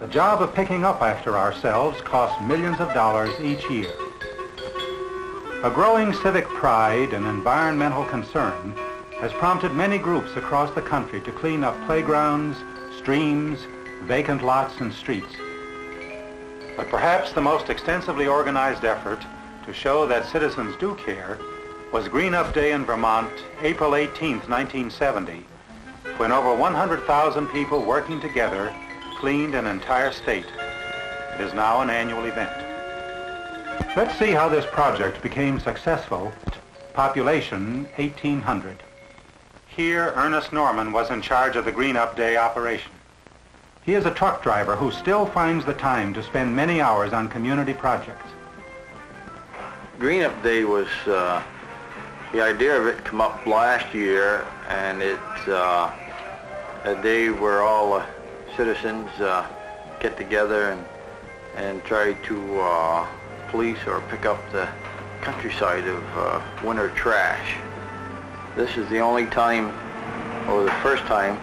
The job of picking up after ourselves costs millions of dollars each year. A growing civic pride and environmental concern has prompted many groups across the country to clean up playgrounds, streams, vacant lots, and streets. But perhaps the most extensively organized effort to show that citizens do care was Green Up Day in Vermont, April 18th, 1970, when over 100,000 people working together cleaned an entire state. It is now an annual event. Let's see how this project became successful. Population 1,800. Here, Ernest Norman was in charge of the Green Up Day operation. He is a truck driver who still finds the time to spend many hours on community projects. Green Up Day was, the idea of it come up last year, and it's a day where all citizens get together and try to police or pick up the countryside of winter trash. This is the only time, or the first time,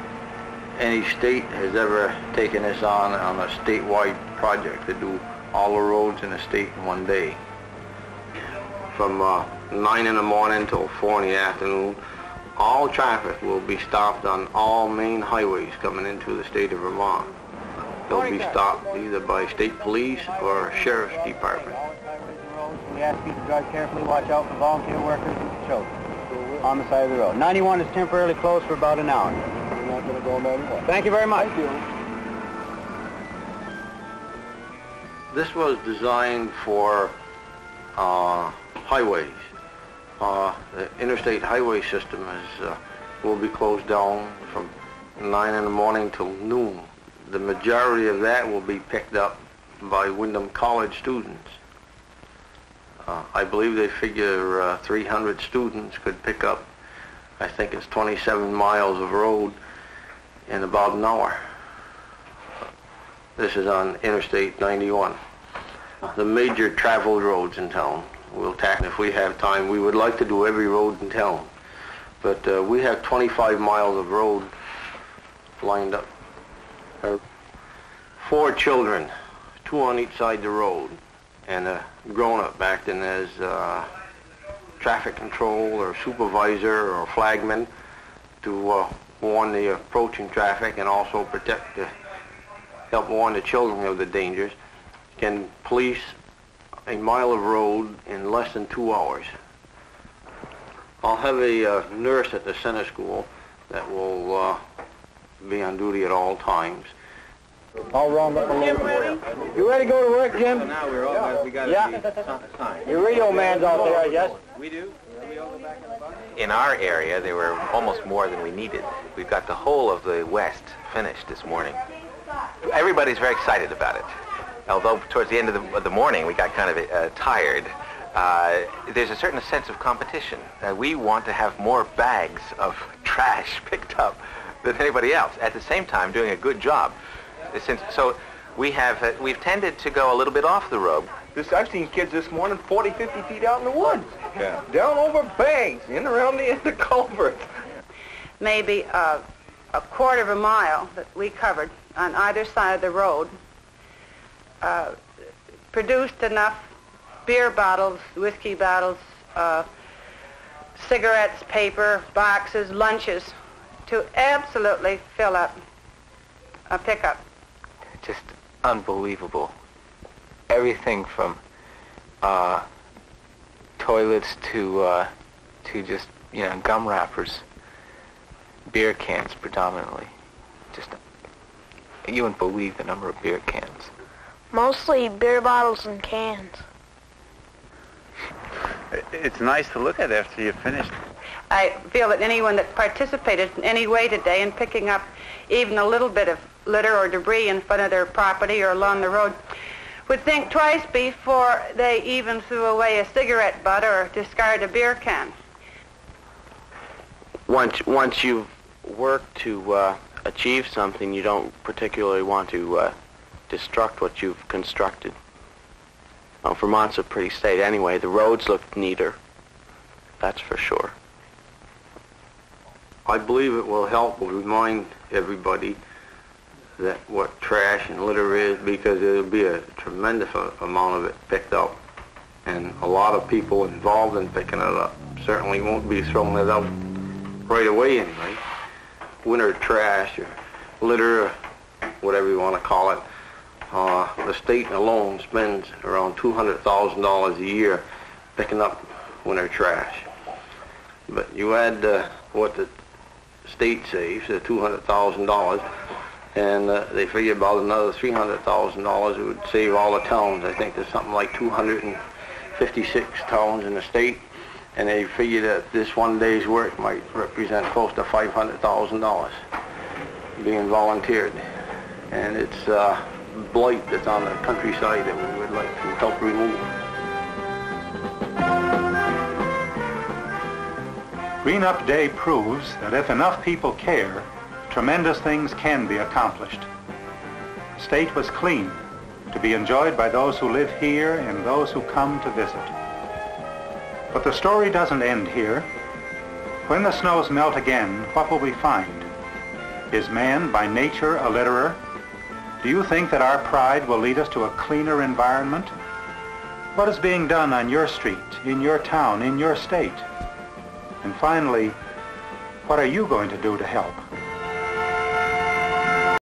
any state has ever taken this on a statewide project to do all the roads in the state in one day. From 9 in the morning till 4 in the afternoon, all traffic will be stopped on all main highways coming into the state of Vermont. They'll be stopped either by state police or sheriff's department. We ask you to drive carefully, watch out for volunteer workers and children on the side of the road. 91 is temporarily closed for about an hour. We're not going to go on 91. Thank you very much. Thank you. This was designed for highways. The interstate highway system will be closed down from 9 in the morning till noon. The majority of that will be picked up by Windham College students. I believe they figure 300 students could pick up, I think it's 27 miles of road in about an hour. This is on Interstate 91. The major traveled roads in town. We'll tackle, if we have time. We would like to do every road in town, but we have 25 miles of road lined up. 4 children, 2 on each side of the road, and a grown-up acting as traffic control or supervisor or flagman to warn the approaching traffic and also help warn the children of the dangers, can police a mile of road in less than 2 hours. I'll have a nurse at the center school that will be on duty at all times. All wrong up a little bit. You ready to go to work, Jim? So now we're all, we got to be signed. Your radio man's out there, I guess. We do? We all go back in the box? In our area, there were almost more than we needed. We've got the whole of the west finished this morning. Everybody's very excited about it. Although towards the end of the morning, we got kind of tired. There's a certain sense of competition. We want to have more bags of trash picked up than anybody else. At the same time, doing a good job. So we've tended to go a little bit off the road. I've seen kids this morning 40, 50 feet out in the woods. Yeah. Down over banks, in around the culvert. Maybe a quarter of a mile that we covered on either side of the road produced enough beer bottles, whiskey bottles, cigarettes, paper, boxes, lunches to absolutely fill up a pickup. Just unbelievable. Everything from toilets to just, gum wrappers, beer cans predominantly. Just, you wouldn't believe the number of beer cans. Mostly beer bottles and cans. It's nice to look at after you've finished. I feel that anyone that participated in any way today in picking up even a little bit of litter or debris in front of their property or along the road would think twice before they even threw away a cigarette butt or discarded a beer can. Once you've worked to achieve something, you don't particularly want to destruct what you've constructed. Vermont's a pretty state anyway. The roads look neater, that's for sure. I believe it will help remind everybody that what trash and litter is, because there'll be a tremendous amount of it picked up. And a lot of people involved in picking it up certainly won't be throwing it out right away anyway. Winter trash or litter, or whatever you want to call it, the state alone spends around $200,000 a year picking up winter trash. But you add what the state saves, the $200,000, and they figure about another $300,000 it would save all the towns. I think there's something like 256 towns in the state, and they figure that this one day's work might represent close to $500,000 being volunteered. And it's blight that's on the countryside that we would like to help remove. Green Up Day proves that if enough people care, tremendous things can be accomplished. The state was clean, to be enjoyed by those who live here and those who come to visit. But the story doesn't end here. When the snows melt again, what will we find? Is man by nature a litterer? Do you think that our pride will lead us to a cleaner environment? What is being done on your street, in your town, in your state? And finally, what are you going to do to help?